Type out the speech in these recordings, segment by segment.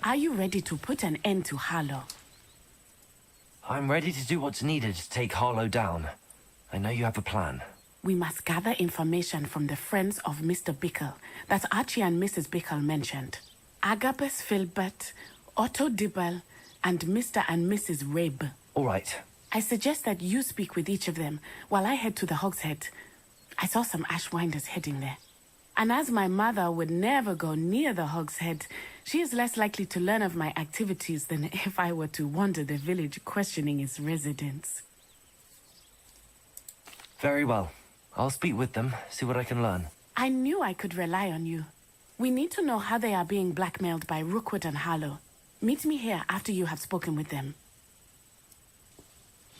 Are you ready to put an end to Harlow? I'm ready to do what's needed to take Harlow down. I know you have a plan. We must gather information from the friends of Mr. Bickle that Archie and Mrs. Bickle mentioned. Agabus Filbert, Otto Dibble, and Mr. and Mrs. Rabe. All right. I suggest that you speak with each of them while I head to the Hogshead. I saw some Ashwinders heading there. And as my mother would never go near the Hogshead, she is less likely to learn of my activities than if I were to wander the village questioning its residents. Very well. I'll speak with them, see what I can learn. I knew I could rely on you. We need to know how they are being blackmailed by Rookwood and Harlow. Meet me here after you have spoken with them.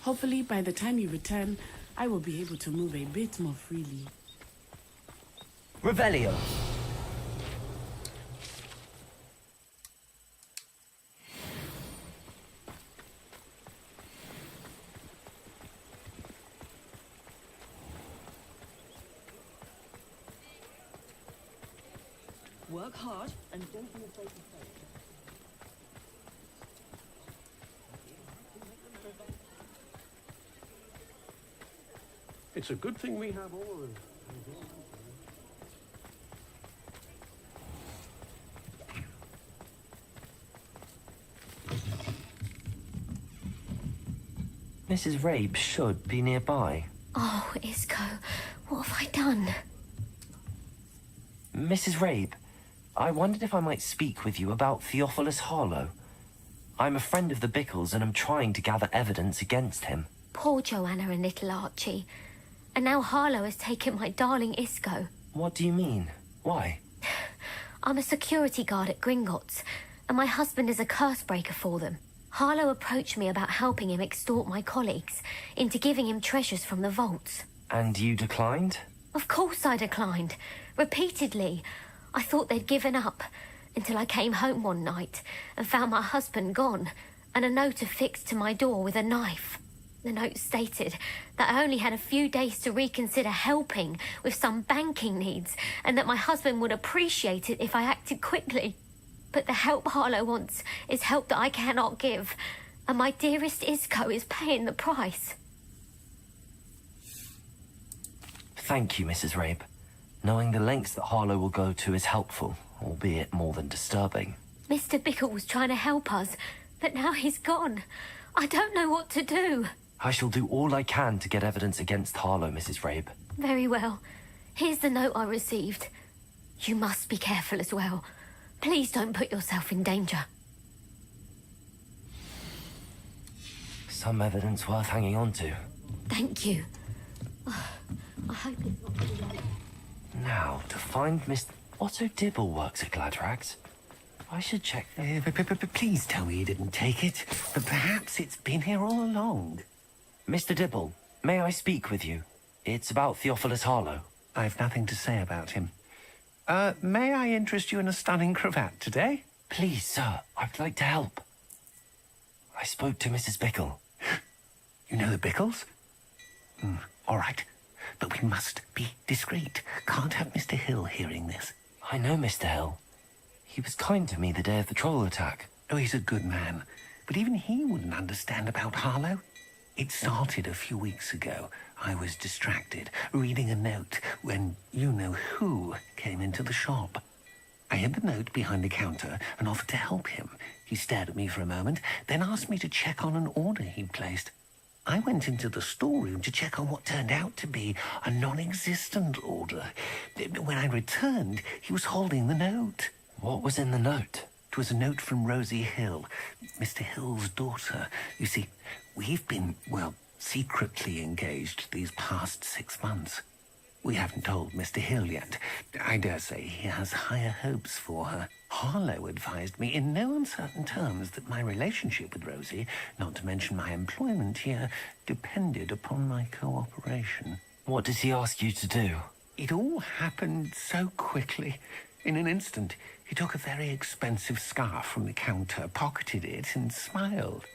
Hopefully, by the time you return, I will be able to move a bit more freely. Revelio. Work hard and don't be afraid to fail. It's a good thing we have all of them. Mrs. Rabe should be nearby. Oh, Isco, what have I done? Mrs. Rabe, I wondered if I might speak with you about Theophilus Harlow. I'm a friend of the Bickles and I'm trying to gather evidence against him. Poor Joanna and little Archie. And now Harlow has taken my darling Isco. What do you mean? Why? I'm a security guard at Gringotts, and my husband is a curse breaker for them. Harlow approached me about helping him extort my colleagues into giving him treasures from the vaults. And you declined? Of course I declined. Repeatedly. I thought they'd given up, until I came home one night and found my husband gone, and a note affixed to my door with a knife. The note stated that I only had a few days to reconsider helping with some banking needs, and that my husband would appreciate it if I acted quickly. But the help Harlow wants is help that I cannot give, and my dearest Isco is paying the price. Thank you, Mrs. Rabe. Knowing the lengths that Harlow will go to is helpful, albeit more than disturbing. Mr. Bickle was trying to help us, but now he's gone. I don't know what to do. I shall do all I can to get evidence against Harlow, Mrs. Rabe. Very well. Here's the note I received. You must be careful as well. Please don't put yourself in danger. Some evidence worth hanging on to. Thank you. I hope it's not too late. Now, to find Miss... Otto Dibble works at Gladrags. I should check... Please tell me you didn't take it. But perhaps it's been here all along. Mr. Dibble, may I speak with you? It's about Theophilus Harlow. I've nothing to say about him. May I interest you in a stunning cravat today? Please, sir, I'd like to help. I spoke to Mrs. Bickle. You know the Bickles? All right. But we must be discreet. Can't have Mr. Hill hearing this. I know Mr. Hill. He was kind to me the day of the troll attack. Oh, he's a good man. But even he wouldn't understand about Harlow. It started a few weeks ago. I was distracted, reading a note, when you-know-who came into the shop. I hid the note behind the counter and offered to help him. He stared at me for a moment, then asked me to check on an order he'd placed. I went into the storeroom to check on what turned out to be a non-existent order. When I returned, he was holding the note. What was in the note? It was a note from Rosie Hill, Mr. Hill's daughter. You see, we've been, well, secretly engaged these past 6 months. We haven't told Mr. Hill yet. I dare say he has higher hopes for her. Harlow advised me in no uncertain terms that my relationship with Rosie, not to mention my employment here, depended upon my cooperation. What does he ask you to do? It all happened so quickly. In an instant, he took a very expensive scarf from the counter, pocketed it, and smiled.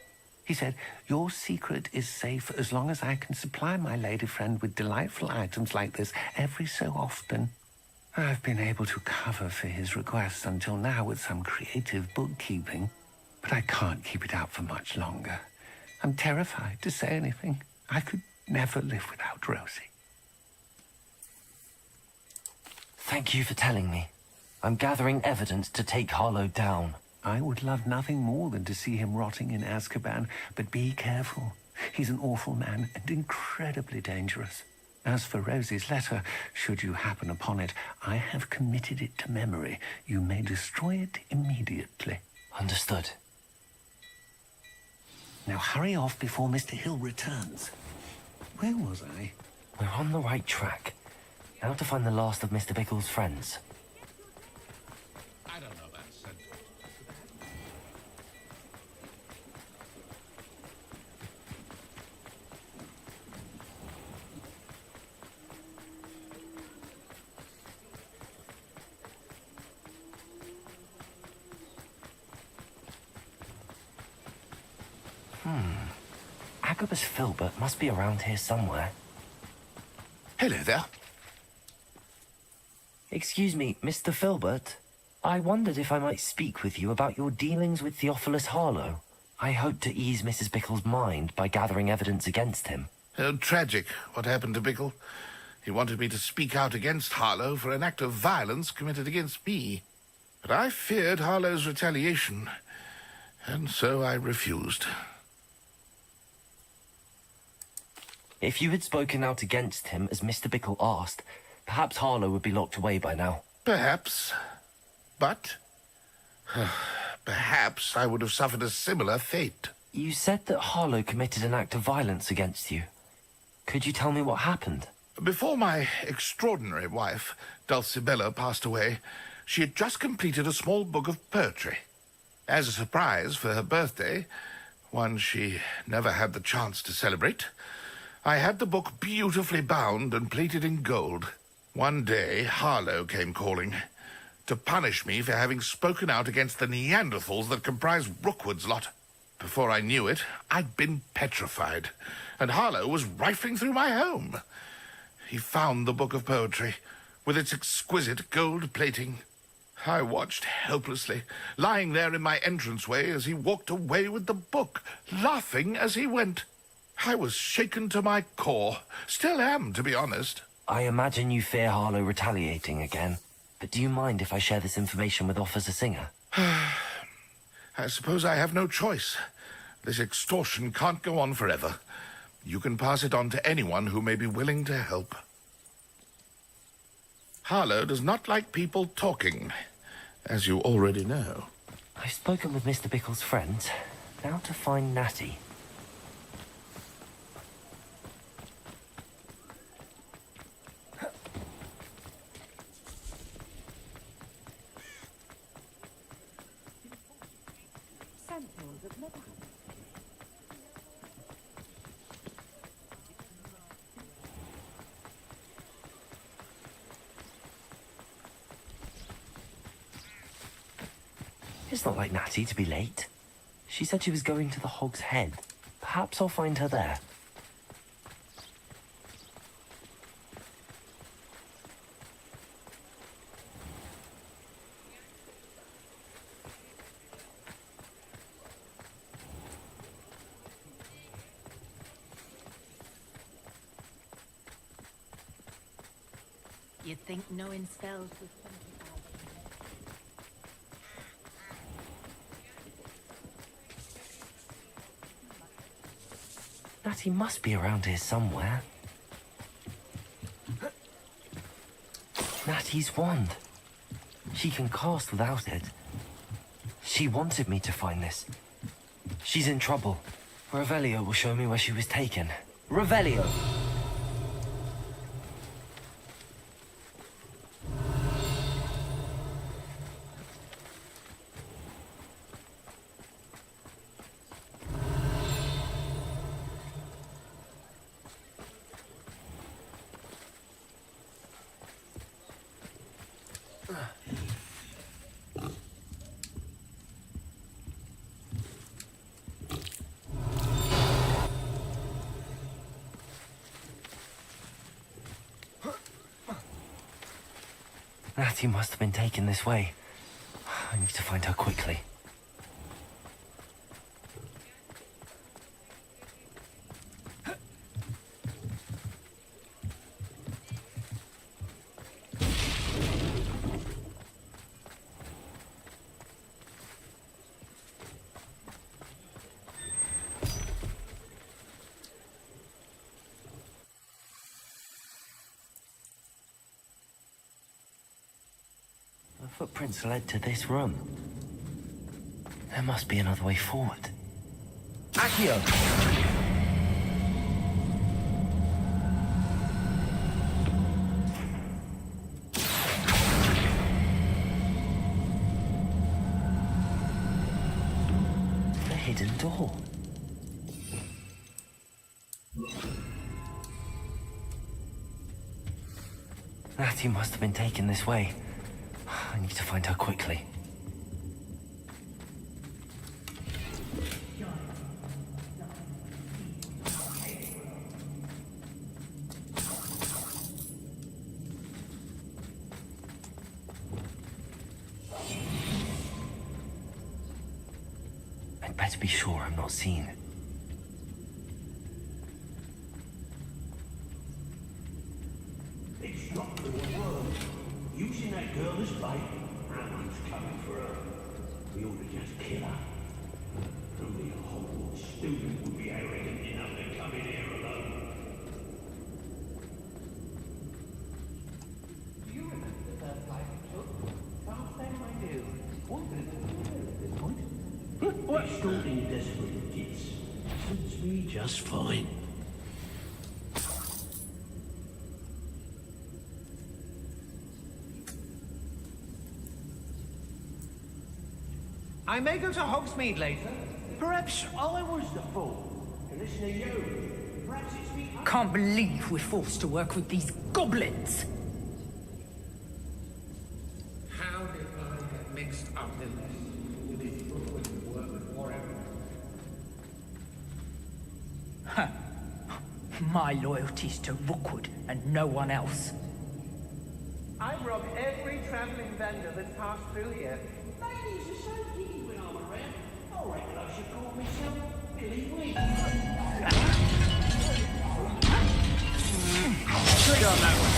He said, "Your secret is safe as long as I can supply my lady friend with delightful items like this every so often." I've been able to cover for his requests until now with some creative bookkeeping, but I can't keep it up for much longer. I'm terrified to say anything. I could never live without Rosie. Thank you for telling me. I'm gathering evidence to take Harlow down. I would love nothing more than to see him rotting in Azkaban, but be careful. He's an awful man and incredibly dangerous. As for Rosie's letter, should you happen upon it, I have committed it to memory. You may destroy it immediately. Understood. Now hurry off before Mr. Hill returns. Where was I? We're on the right track. Now to find the last of Mr. Bickle's friends. I don't know that sentence. Agabus Filbert must be around here somewhere. Hello there. Excuse me, Mr. Filbert. I wondered if I might speak with you about your dealings with Theophilus Harlow. I hope to ease Mrs. Bickle's mind by gathering evidence against him. Oh, tragic what happened to Bickle. He wanted me to speak out against Harlow for an act of violence committed against me. But I feared Harlow's retaliation, and so I refused. If you had spoken out against him as Mr. Bickle asked, perhaps Harlow would be locked away by now. Perhaps. But perhaps I would have suffered a similar fate. You said that Harlow committed an act of violence against you. Could you tell me what happened? Before my extraordinary wife, Dulcibella, passed away, she had just completed a small book of poetry. As a surprise for her birthday, one she never had the chance to celebrate, I had the book beautifully bound and plated in gold. One day, Harlow came calling to punish me for having spoken out against the Neanderthals that comprise Rookwood's lot. Before I knew it, I'd been petrified, and Harlow was rifling through my home. He found the book of poetry, with its exquisite gold plating. I watched helplessly, lying there in my entranceway as he walked away with the book, laughing as he went. I was shaken to my core. Still am, to be honest. I imagine you fear Harlow retaliating again. But do you mind if I share this information with Officer Singer? I suppose I have no choice. This extortion can't go on forever. You can pass it on to anyone who may be willing to help. Harlow does not like people talking, as you already know. I've spoken with Mr. Bickle's friends. Now to find Natty. It's not like Natty to be late. She said she was going to the Hog's Head. Perhaps I'll find her there. You'd think knowing spells was something. Natty must be around here somewhere. Natty's wand. She can cast without it. She wanted me to find this. She's in trouble. Revelio will show me where she was taken. Revelio! Natty must have been taken this way. I need to find her quickly. The footprints led to this room. There must be another way forward. Accio! The hidden door. Natty must have been taken this way. I need to find her quickly. I'd better be sure I'm not seen. It's not the world. Using that girl as bait. Someone's coming for her. We ought to just kill her. Only a Hogwarts student would be arrogant enough to come in here alone. Do you remember the first fight we took? Can't say I do. What good at this point? Extorting desperate kids suits me just fine. I may go to Hogsmeade later. Perhaps I was the fool. To listen to you. Perhaps it's me. Can't believe we're forced to work with these goblins. How did I get mixed up in this? Did it work with Warren? Huh. My loyalty's to Rookwood and no one else. I've robbed every traveling vendor that's passed through here. Ladies are so giddy when I'm around. I reckon I should call myself Billy Wee. Good on that one.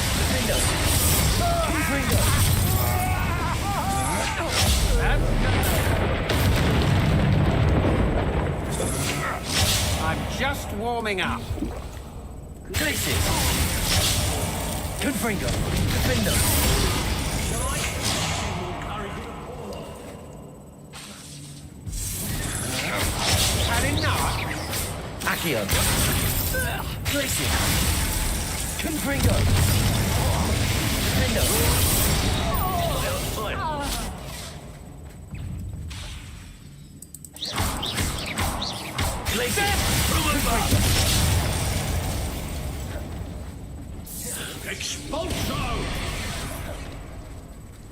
I'm just warming up. Places! Gryffindor! Gryffindor! Had enough? Accio! Places! Gryffindor! Gryffindor! Expulso!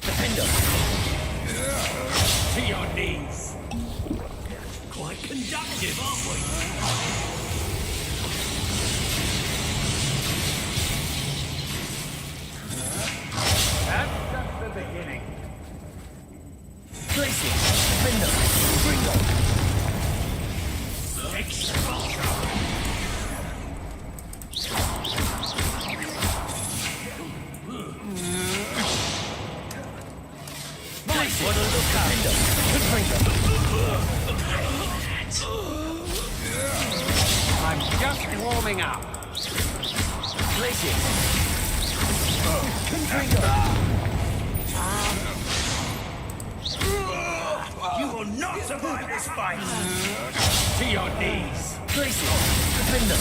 Defender! To your knees! Quite conductive, aren't we? That's just the beginning. Places! Defender! Gringo! Expulso! What a look out! I'm just warming up. Places! You will not survive this fight! To your knees! Places! Defender!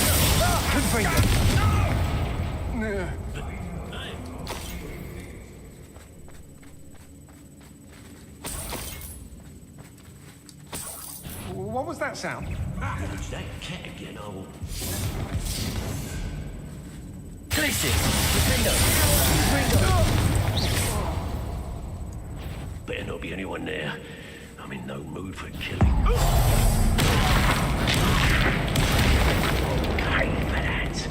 Gryffindor! What was that sound? It's that cat again, old. Places! Defender! Gryffindor! Better not be anyone there. I'm in no mood for killing. Pay for that.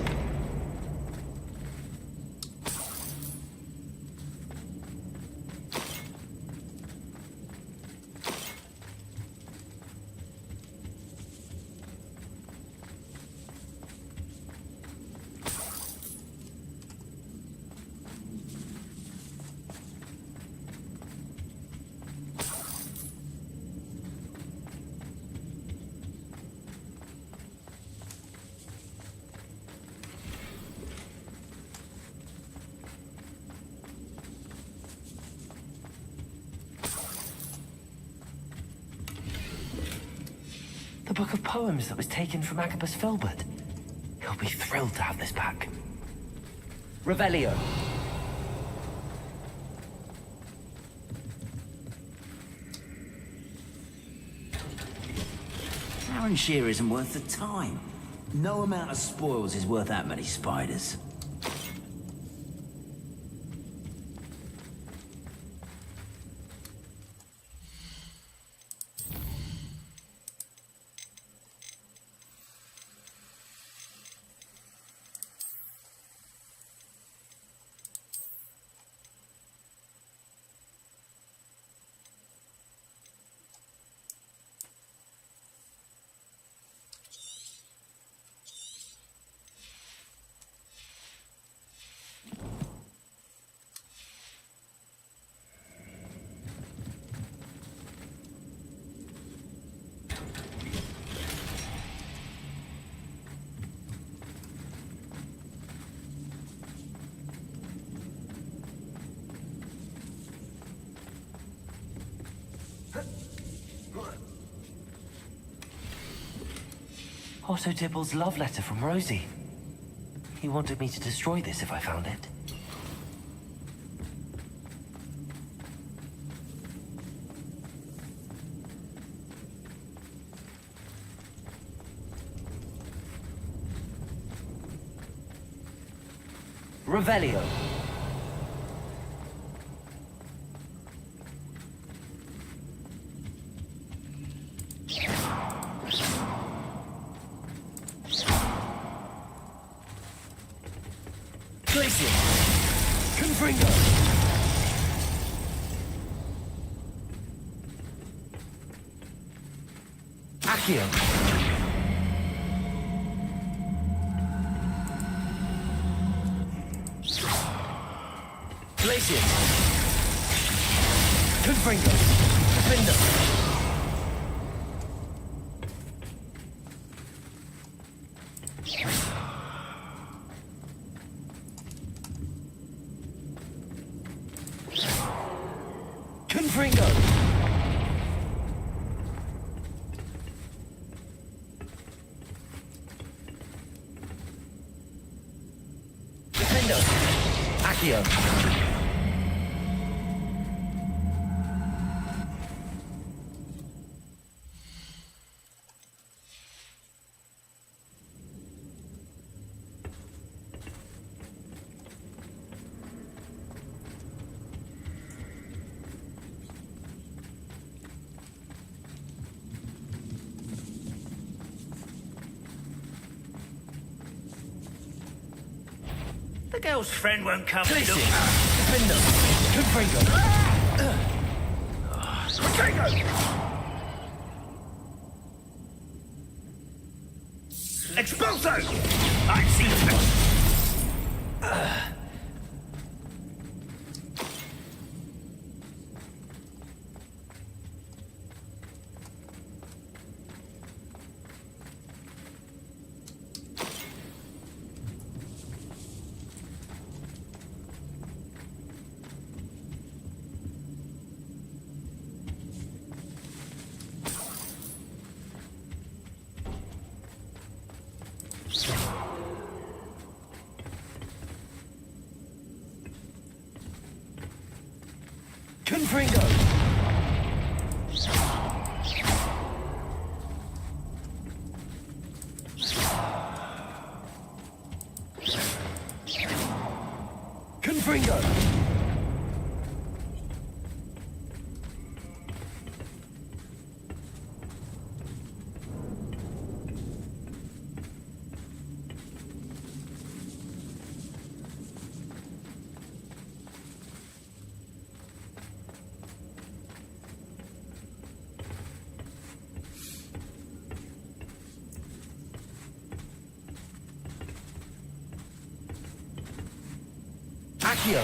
The book of poems that was taken from Agabus Filbert. He'll be thrilled to have this back. Revelio. Aaron Shear isn't worth the time. No amount of spoils is worth that many spiders. Otto Dibble's love letter from Rosie. He wanted me to destroy this if I found it. Revelio. Confringo! Accio! Glacius! Confringo! Gryffindor! Confringo! Defendo! Accio! The girl's friend won't come. Glacius! Defendo! Confringo! Expulso! I've seen it. Confringo! Confringo! Accio!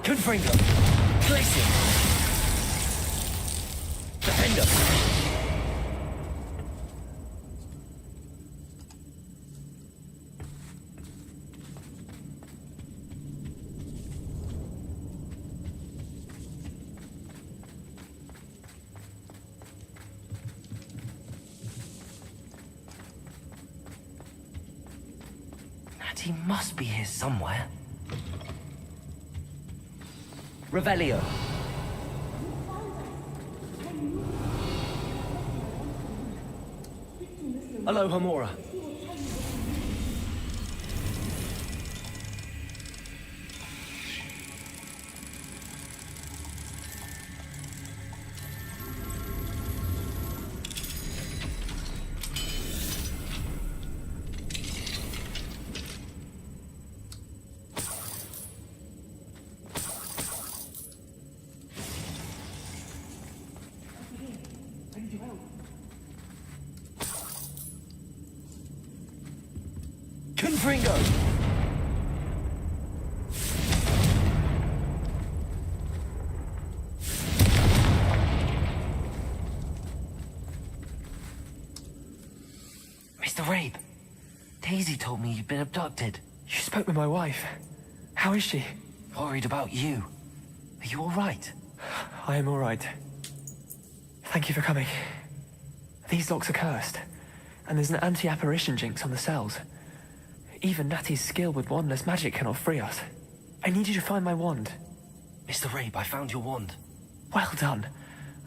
Confringo! Glacius! Defendo! Natty must be here somewhere. Revelio. Hello, Hamora. Confringo! Mr. Rabe, Daisy told me you'd been abducted. You spoke with my wife. How is she? Worried about you. Are you all right? I am all right. Thank you for coming. These locks are cursed, and there's an anti-apparition jinx on the cells. Even Natty's skill with wandless magic cannot free us. I need you to find my wand. Mr. Rabe, I found your wand. Well done.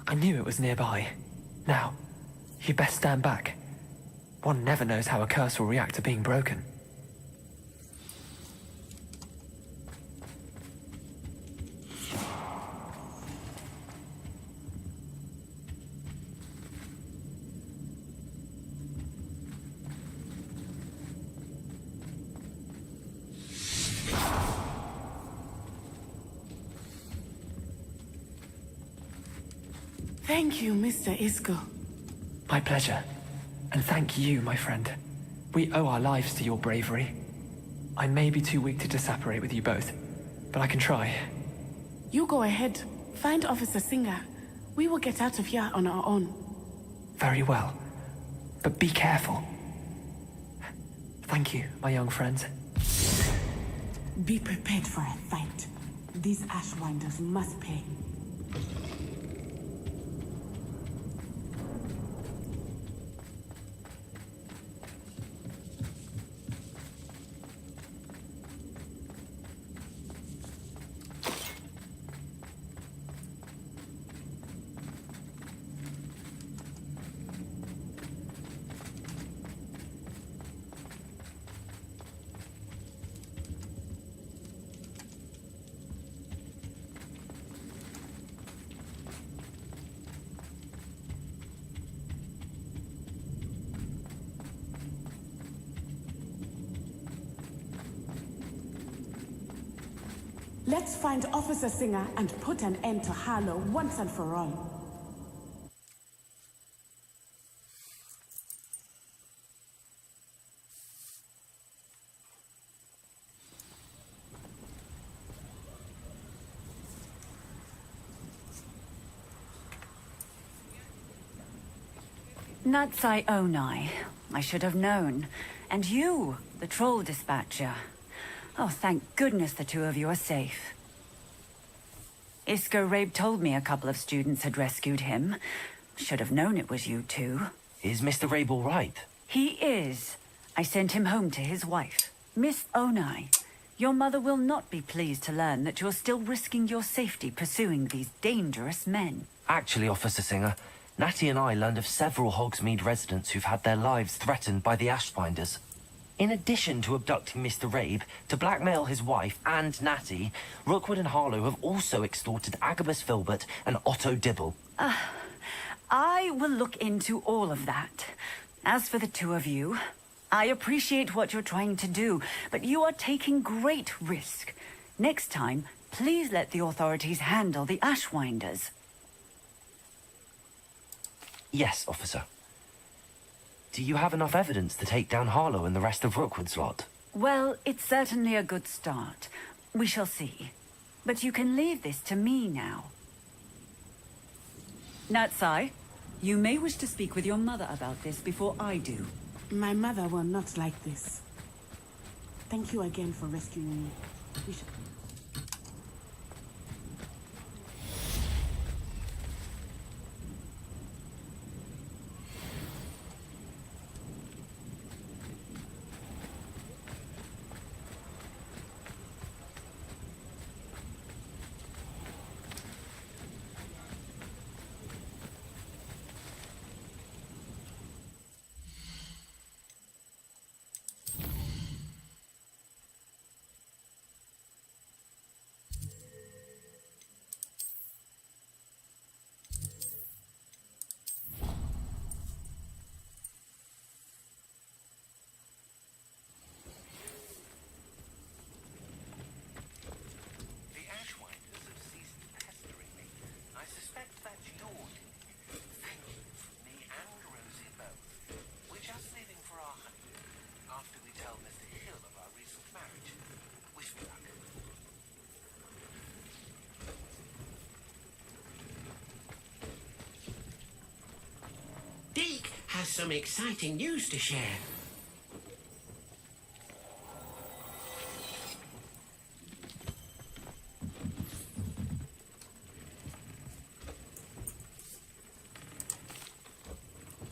I knew it was nearby. Now, you best stand back. One never knows how a curse will react to being broken. Thank you, Mr. Isco. My pleasure. And thank you, my friend. We owe our lives to your bravery. I may be too weak to disapparate with you both, but I can try. You go ahead. Find Officer Singer. We will get out of here on our own. Very well. But be careful. Thank you, my young friends. Be prepared for a fight. These Ashwinders must pay. Let's find Officer Singer and put an end to Harlow once and for all. Natsai Onai. I should have known. And you, the troll dispatcher. Oh, thank goodness the two of you are safe. Isco Rabe told me a couple of students had rescued him. Should have known it was you two. Is Mr. Rabe all right? He is. I sent him home to his wife. Miss Onai, your mother will not be pleased to learn that you're still risking your safety pursuing these dangerous men. Actually, Officer Singer, Natty and I learned of several Hogsmeade residents who've had their lives threatened by the Ashfinders. In addition to abducting Mr. Rabe, to blackmail his wife and Natty, Rookwood and Harlow have also extorted Agabus Filbert and Otto Dibble. I will look into all of that. As for the two of you, I appreciate what you're trying to do, but you are taking great risk. Next time, please let the authorities handle the Ashwinders. Yes, officer. Do you have enough evidence to take down Harlow and the rest of Rookwood's lot? Well, it's certainly a good start. We shall see. But you can leave this to me now. Natsai, you may wish to speak with your mother about this before I do. My mother will not like this. Thank you again for rescuing me. We should... has some exciting news to share.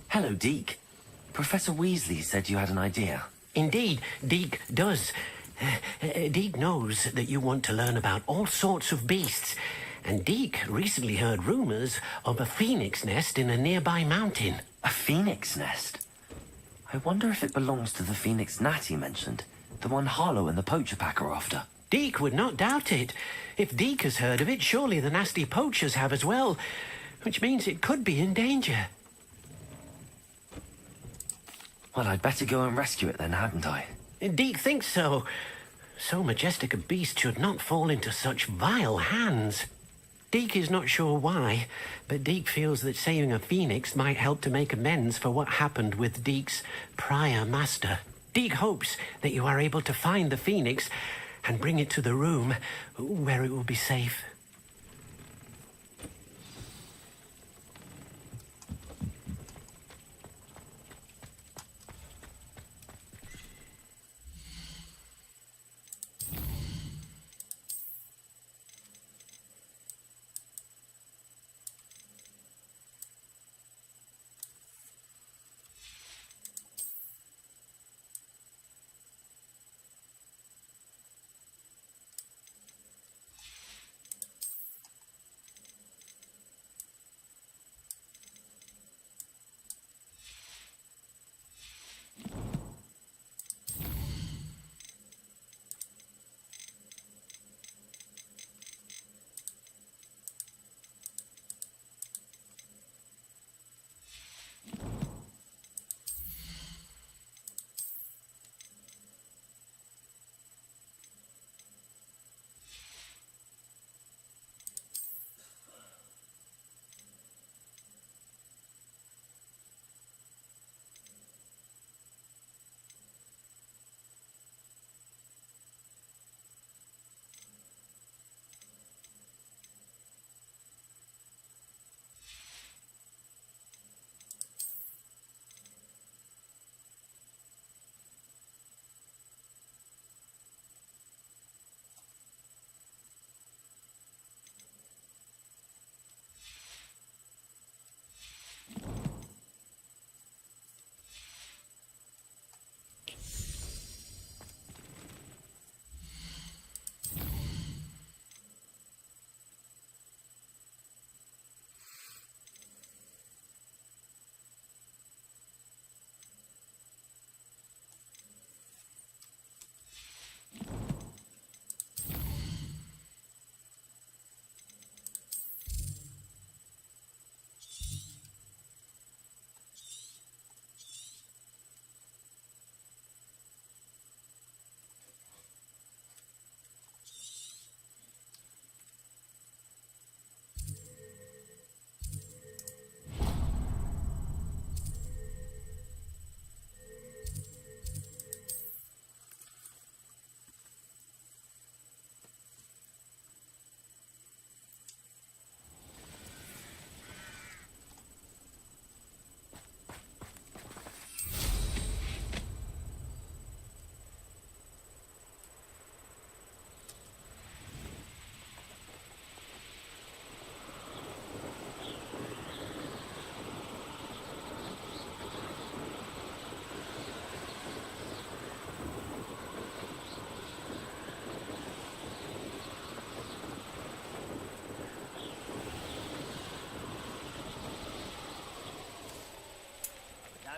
Hello, Deke. Professor Weasley said you had an idea. Indeed, Deke does. Deke knows that you want to learn about all sorts of beasts, and Deke recently heard rumors of a phoenix nest in a nearby mountain. A phoenix nest? I wonder if it belongs to the phoenix Natty mentioned, the one Harlow and the poacher pack are after. Deke would not doubt it. If Deke has heard of it, surely the nasty poachers have as well, which means it could be in danger. Well, I'd better go and rescue it then, hadn't I? Deke thinks so. So majestic a beast should not fall into such vile hands. Deke is not sure why, but Deke feels that saving a phoenix might help to make amends for what happened with Deke's prior master. Deke hopes that you are able to find the phoenix and bring it to the room where it will be safe.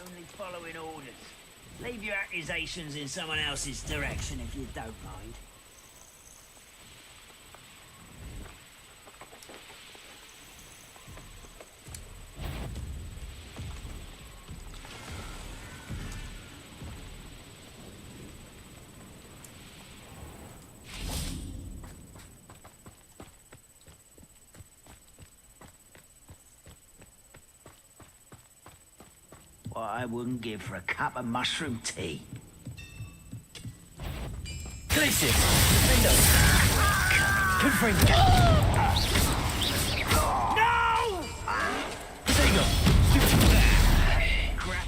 Only following orders. Leave your accusations in someone else's direction if you don't mind. What I wouldn't give for a cup of mushroom tea. Glacius! Good friend. No! There you go. Crap.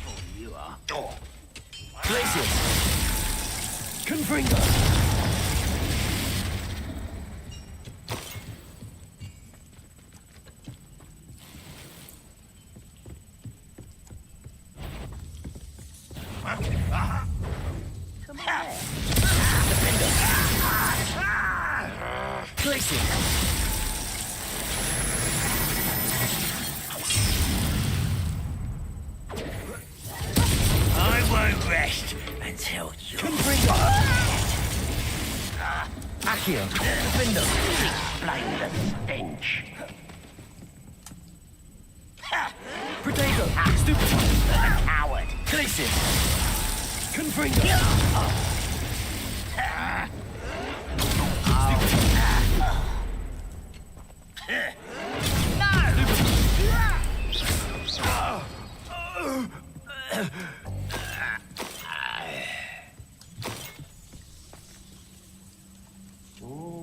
I won't rest until you... Accio, Gryffindor. Explain the stench. Potato, stupid. A coward. Glacius. Confringo.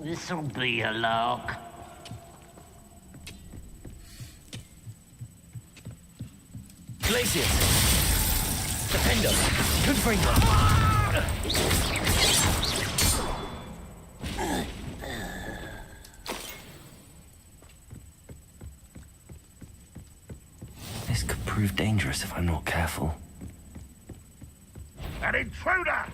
This'll be a lark. Glacius. Defendo. Confringo. This could prove dangerous if I'm not careful. An intruder!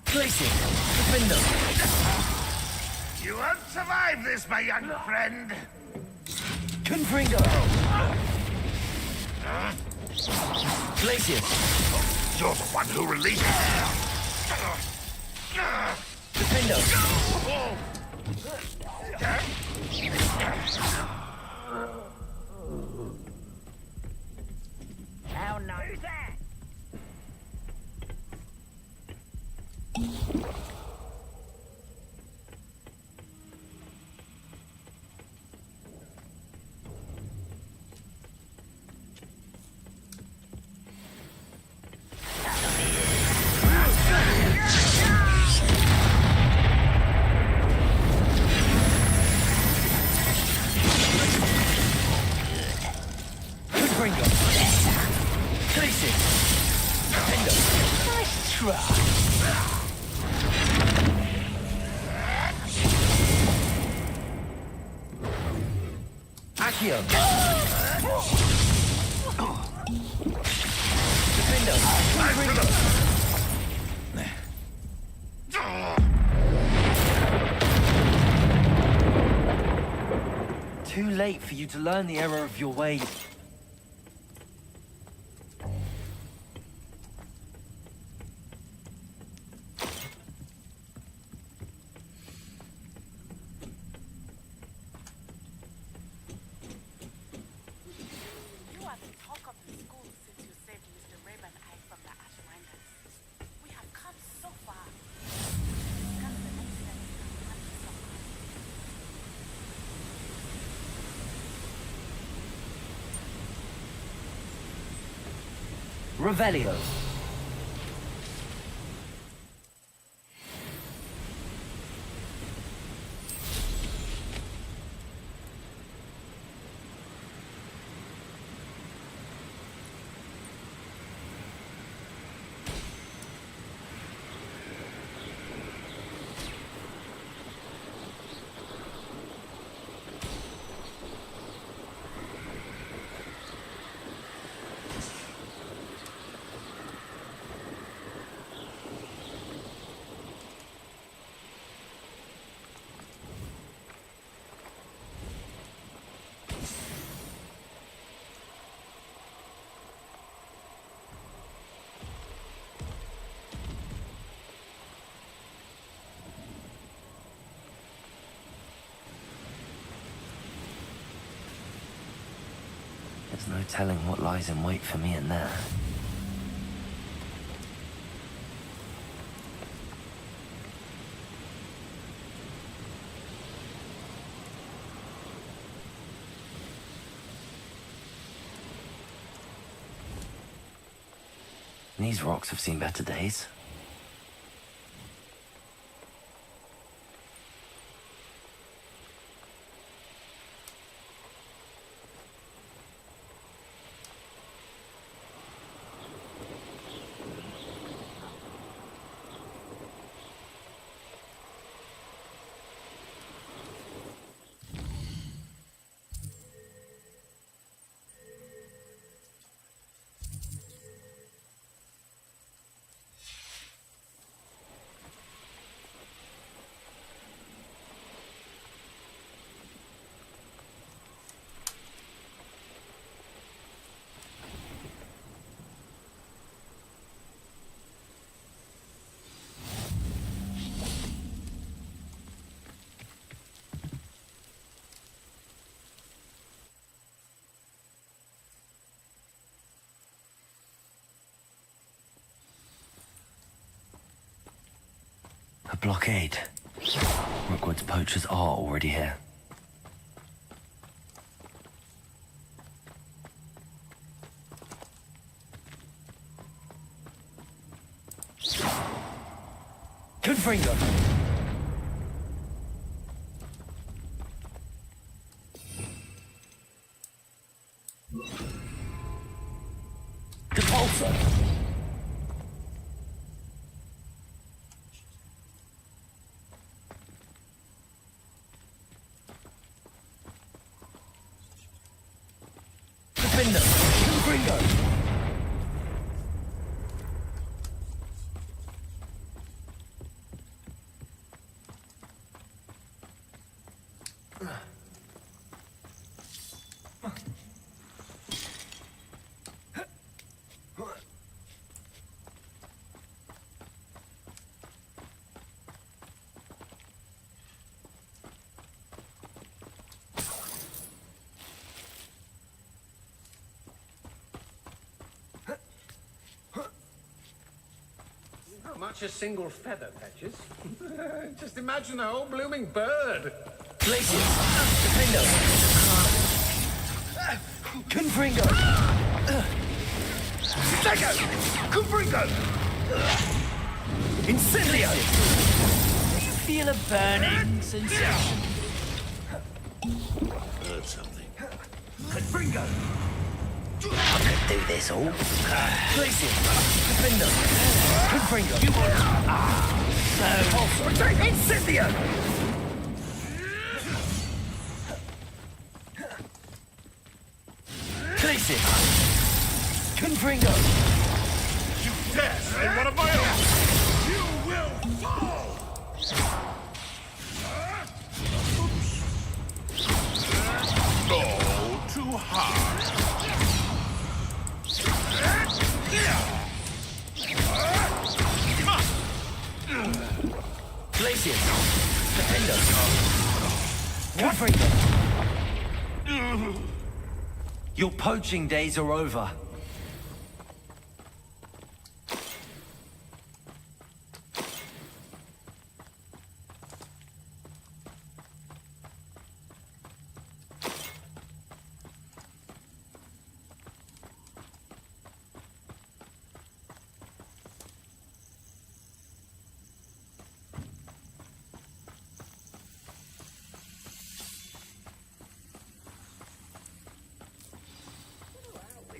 Glacius. Defendo. You won't survive this, my young friend. Confringo. Glacius. You're the one who released Defendo. How nice that? Confringo. Glacius. Defendo. Nice try. Accio. Defendo. Confringo. Too late for you to learn the error of your ways. You are the talk of the school since you saved Mr. Rabe and I from the Ashwinders. We have come so far. Discuss the next steps and plan to survive. Revelio. There's no telling what lies in wait for me in there. These rocks have seen better days. A blockade. Rookwood's poachers are already here. Gryffindor! Repulsor! Gryffindor! Gryffindor! How much a single feather fetches? Just imagine a whole blooming bird. Glacius! Gryffindor! Confringo! Stego! Confringo! Incendio! Do you feel a burning sensation? Heard something. Confringo! I could do this all. Glacius! Gryffindor! Confringo! You want... Incendio! Glacius! Confringo! You dare say one of my own! You will fall! Oh, too hard. Glacius! Defender! Confringo! Your poaching days are over.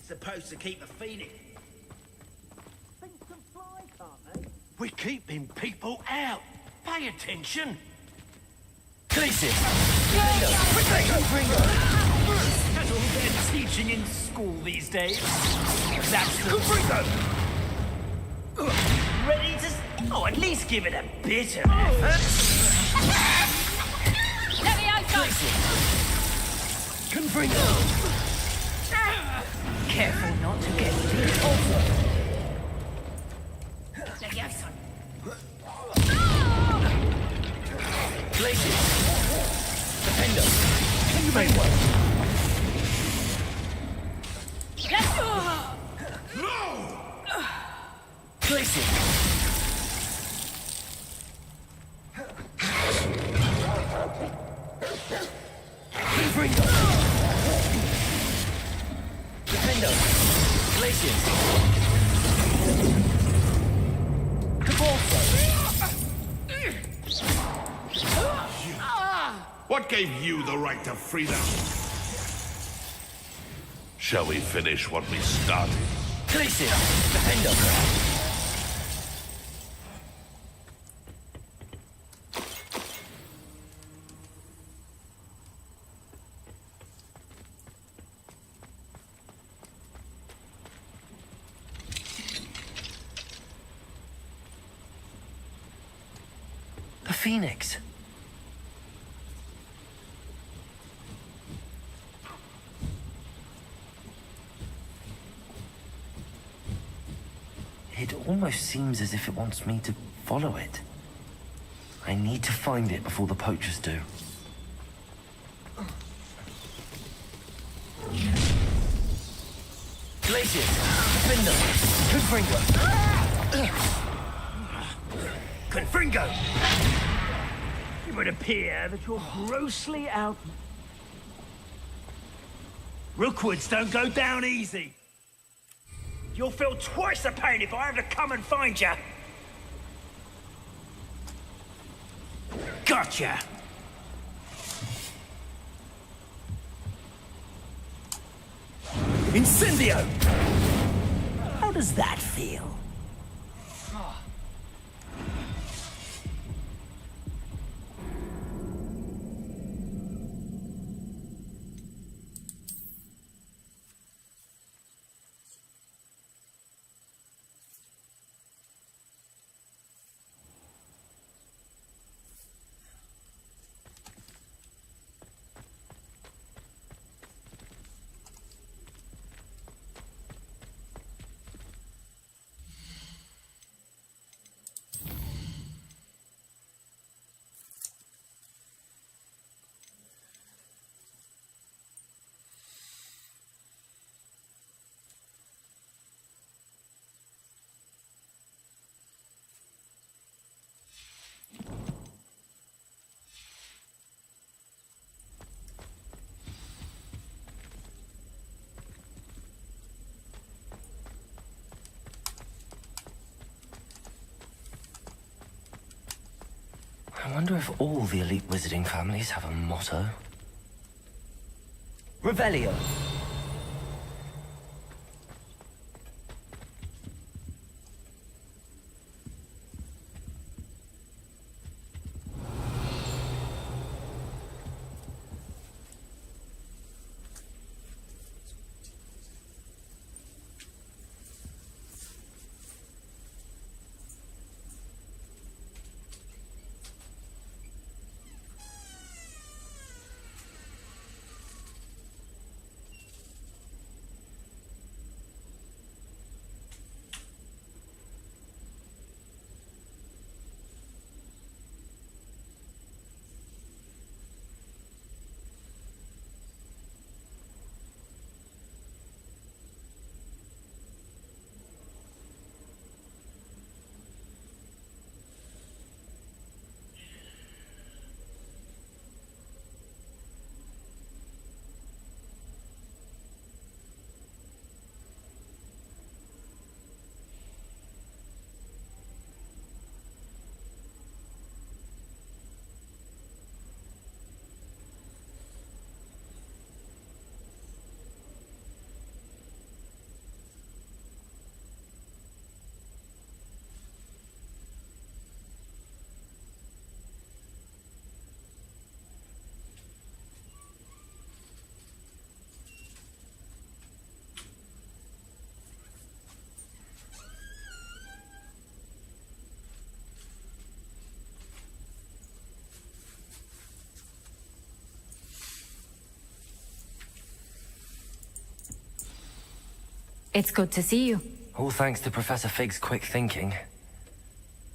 Supposed to keep a phoenix. Things can fly, can't they? We're keeping people out. Pay attention. Glacius! That's all they're teaching in school these days. That's the... Ready to... Oh, at least give it a bit of effort. Confringo! Careful not to get too Glacius! Defender! Confringo! Glacius! Confringo! Defender! Glacius! Cabalso! What gave you the right to freedom? Shall we finish what we started? Glacius! Defender! The Phoenix. It almost seems as if it wants me to follow it. I need to find it before the poachers do. Glacius! Defender! Confringo! happened, Fringo? It would appear that you're grossly out... Rookwoods don't go down easy. You'll feel twice the pain if I have to come and find you. Gotcha! Incendio! How does that feel? I wonder if all the elite wizarding families have a motto. Revelio. It's good to see you. All thanks to Professor Fig's quick thinking.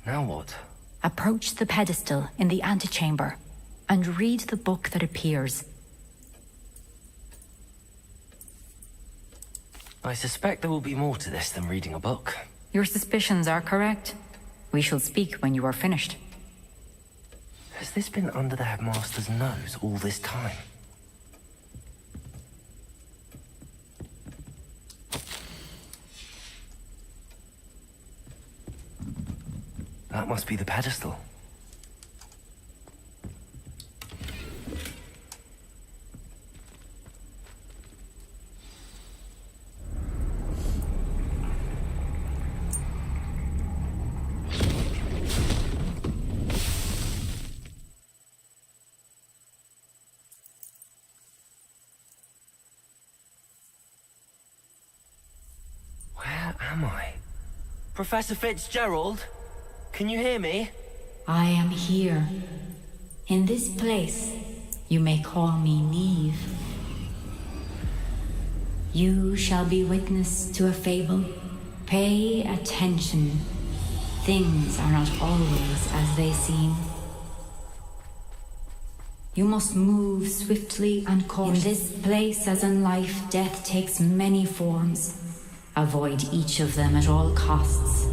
Now what? Approach the pedestal in the antechamber and read the book that appears. I suspect there will be more to this than reading a book. Your suspicions are correct. We shall speak when you are finished. Has this been under the headmaster's nose all this time? That must be the pedestal. Where am I? Professor Fitzgerald? Can you hear me? I am here. In this place, you may call me Neve. You shall be witness to a fable. Pay attention. Things are not always as they seem. You must move swiftly and cautiously. In this place, as in life, death takes many forms. Avoid each of them at all costs.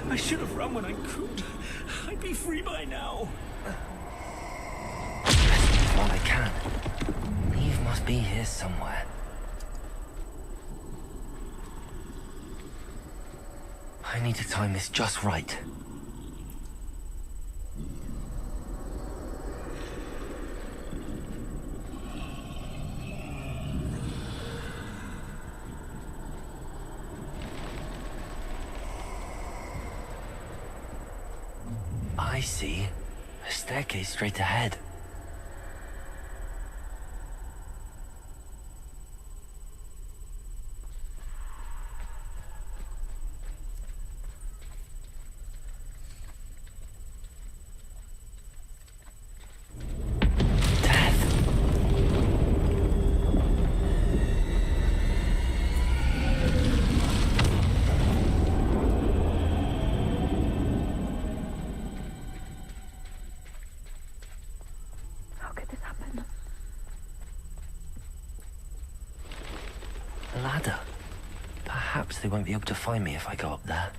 I should have run when I could. I'd be free by now. While I can. Neve must be here somewhere. I need to time this just right. I see. A staircase straight ahead. Ladder. Perhaps they won't be able to find me if I go up there.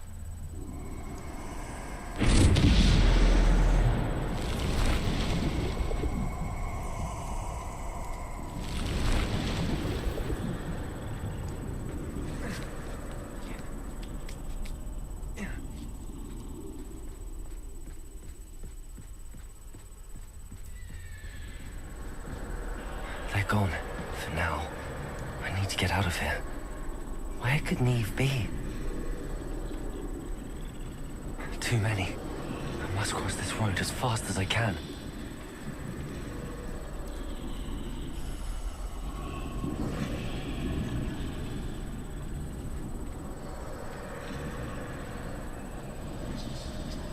They're gone, for now. I need to get out of here. Where could Neve be? Too many. I must cross this road as fast as I can.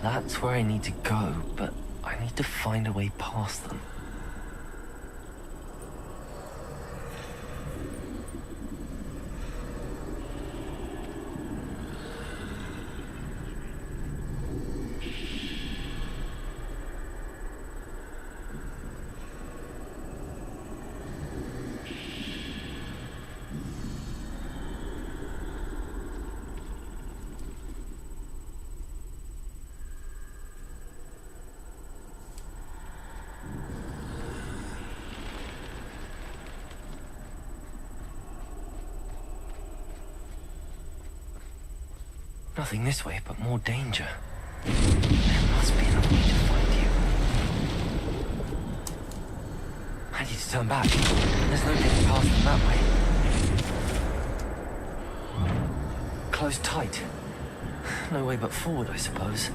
That's where I need to go, but I need to find a way past them. Nothing this way, but more danger. There must be another way to find you. I need to turn back. There's no getting past them that way. Closed tight. No way but forward, I suppose.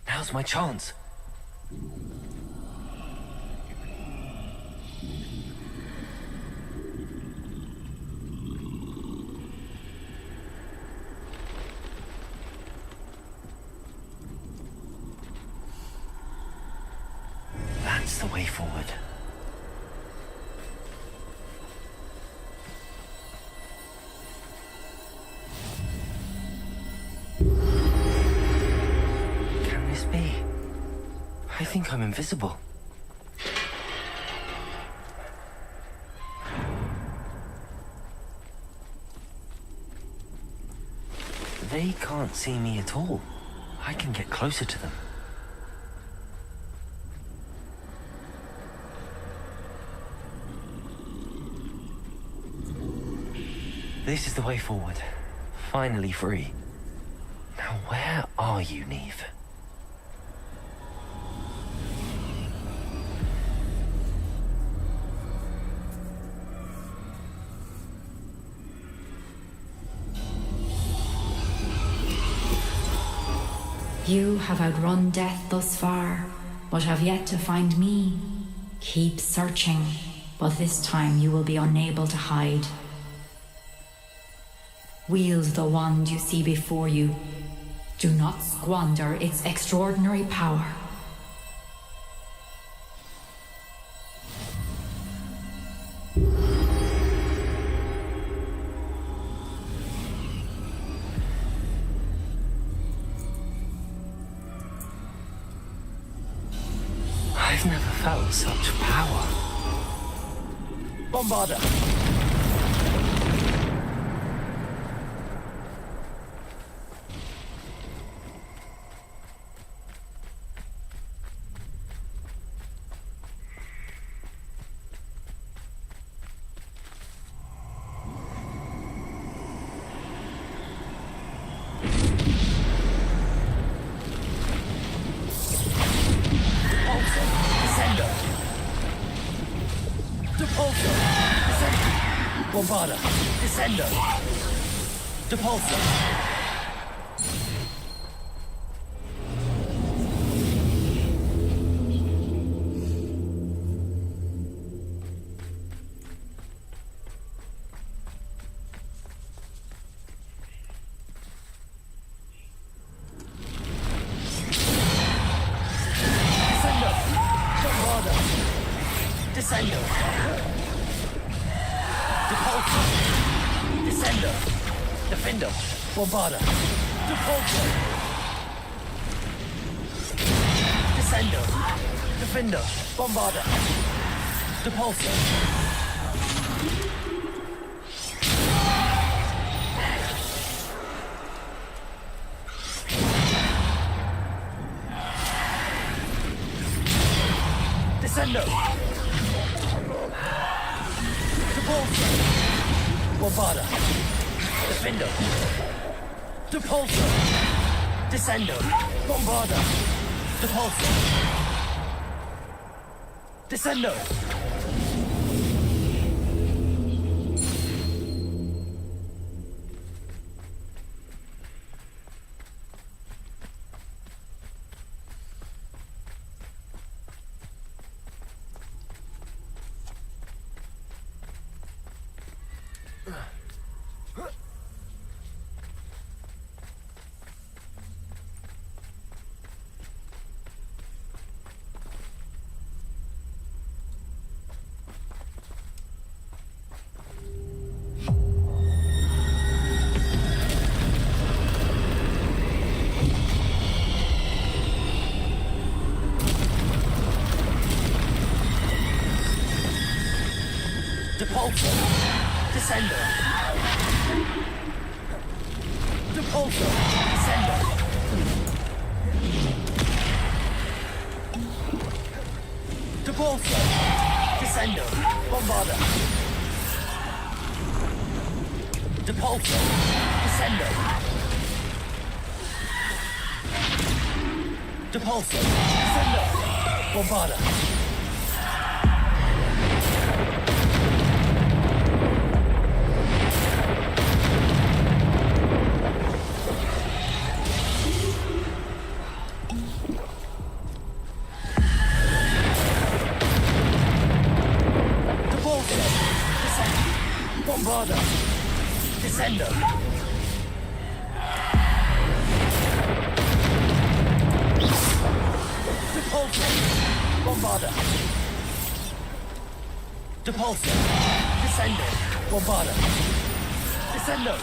Now's my chance. That's the way forward. I think I'm invisible. They can't see me at all. I can get closer to them. This is the way forward. Finally free. Now where are you, Neve? You have outrun death thus far, but have yet to find me. Keep searching, but this time you will be unable to hide. Wield the wand you see before you, Do not squander its extraordinary power. I've never felt such power. Bombarder! Bombarder! Descendo! Depulsor! Descendo! Depulsor! Descendo! Defender! Bombarder! Depulsor! Descendo! Defender! Bombarder! Depulsor! Descendo! Depulsor! Bombarder! Defender! Depulsor! Descendo! Bombarder! Depulsor! Descendo! Depulsor! Descendo! Depulsor! Descendo! Depulsor! Descendo! Bombarder! Depulsor! Descendo! Depulsor! Descendo! Bombarder! Bombarder! Descendo! Depulsor! Bombarder! Depulsor! Descendo! Bombarder! Descendo!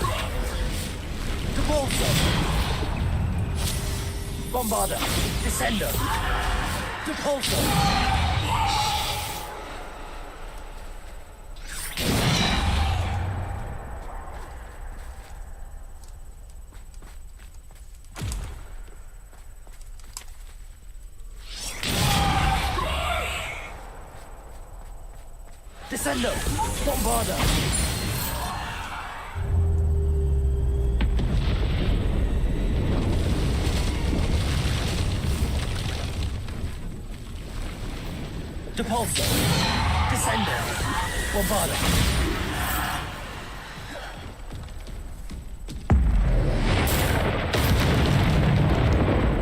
Depulsor! Bombarder! Descendo! Depulsor! Descendo! Bombarder! Depulsor! Descendo! Bombarder!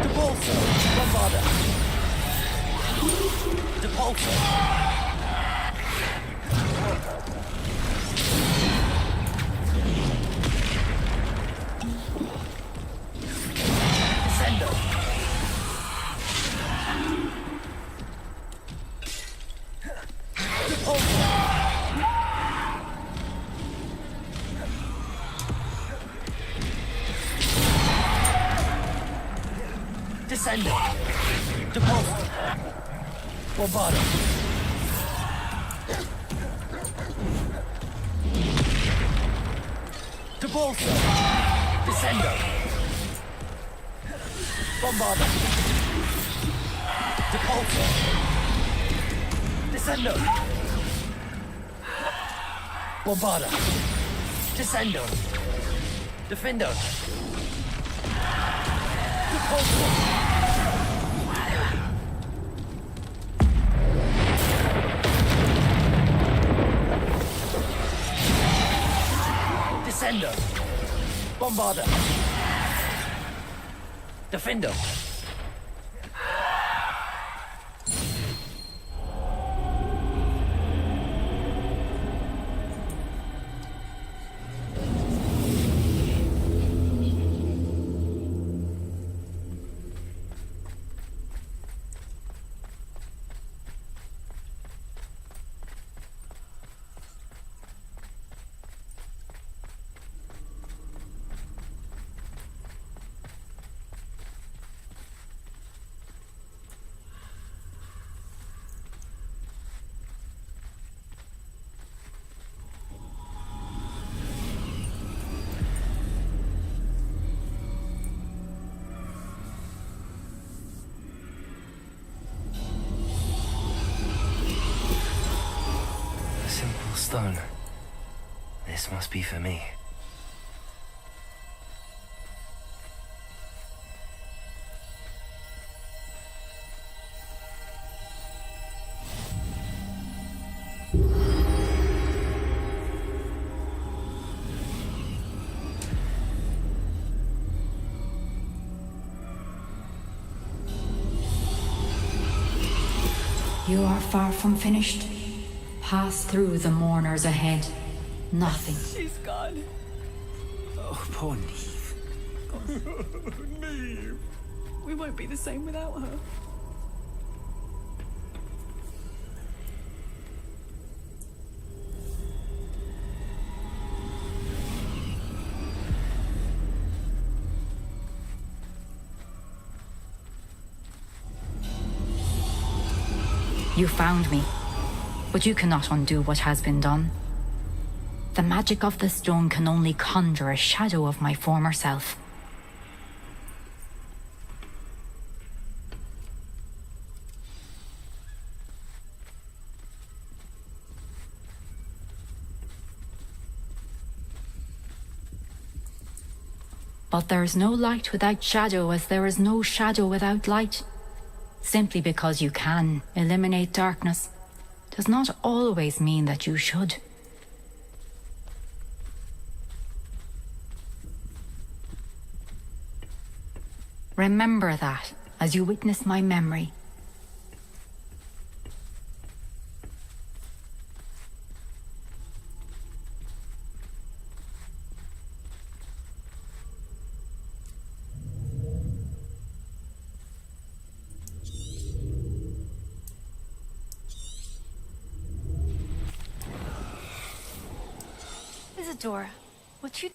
Depulsor! Bombarder! Depulsor! Descendo. Depulso. Bombarda. Depulso. Descendo. Bombarda. Depulso. Descendo. Bombarda. Descendo. Defendo. Depulso. Descendo. Bombarda. Defendo. Stone. This must be for me. You are far from finished. Pass through the mourners ahead. Nothing. She's gone. Oh, poor Neve. Neve. We won't be the same without her. You found me, but you cannot undo what has been done. The magic of the stone can only conjure a shadow of my former self. But there is no light without shadow, as there is no shadow without light. Simply because you can eliminate darkness does not always mean that you should. Remember that as you witness my memory. Isadora, what you...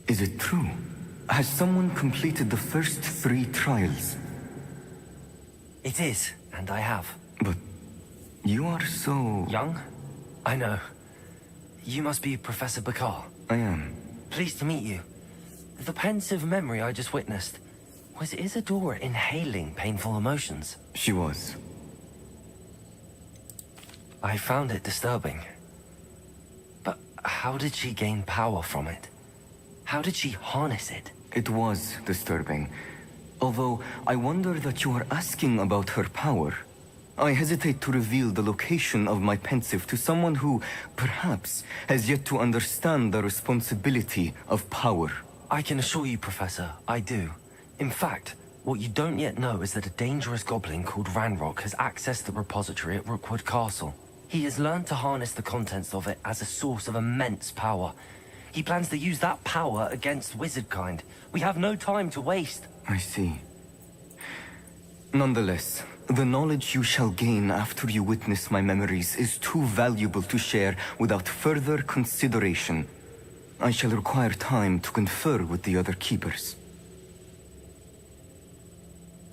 Is it true? Has someone completed the first 3 trials? It is, and I have. But you are so... young? I know. You must be Professor Bakar. I am. Pleased to meet you. The pensive memory I just witnessed, was Isadora inhaling painful emotions? She was. I found it disturbing. But how did she gain power from it? How did she harness it? It was disturbing. Although, I wonder that you are asking about her power. I hesitate to reveal the location of my pensive to someone who, perhaps, has yet to understand the responsibility of power. I can assure you, Professor, I do. In fact, What you don't yet know is that a dangerous goblin called Ranrock has accessed the repository at Rookwood Castle. He has learned to harness the contents of it as a source of immense power. He plans to use that power against wizardkind. We have no time to waste. I see. Nonetheless, the knowledge you shall gain after you witness my memories is too valuable to share without further consideration. I shall require time to confer with the other keepers.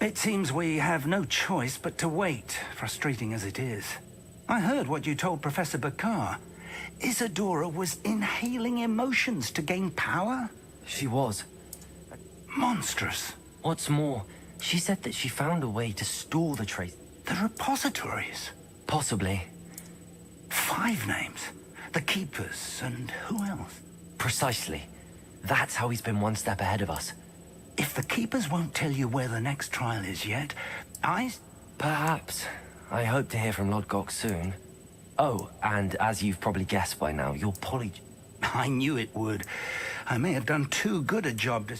It seems we have no choice but to wait, frustrating as it is. I heard what you told Professor Bakar. Isadora was inhaling emotions to gain power? She was. Monstrous. What's more, she said that she found a way to store the trace. The repositories? Possibly. 5 names. The Keepers, and who else? Precisely. That's how he's been one step ahead of us. If the Keepers won't tell you where the next trial is yet, Perhaps. I hope to hear from Lodgok soon. Oh, and as you've probably guessed by now, your I knew it would. I may have done too good a job to...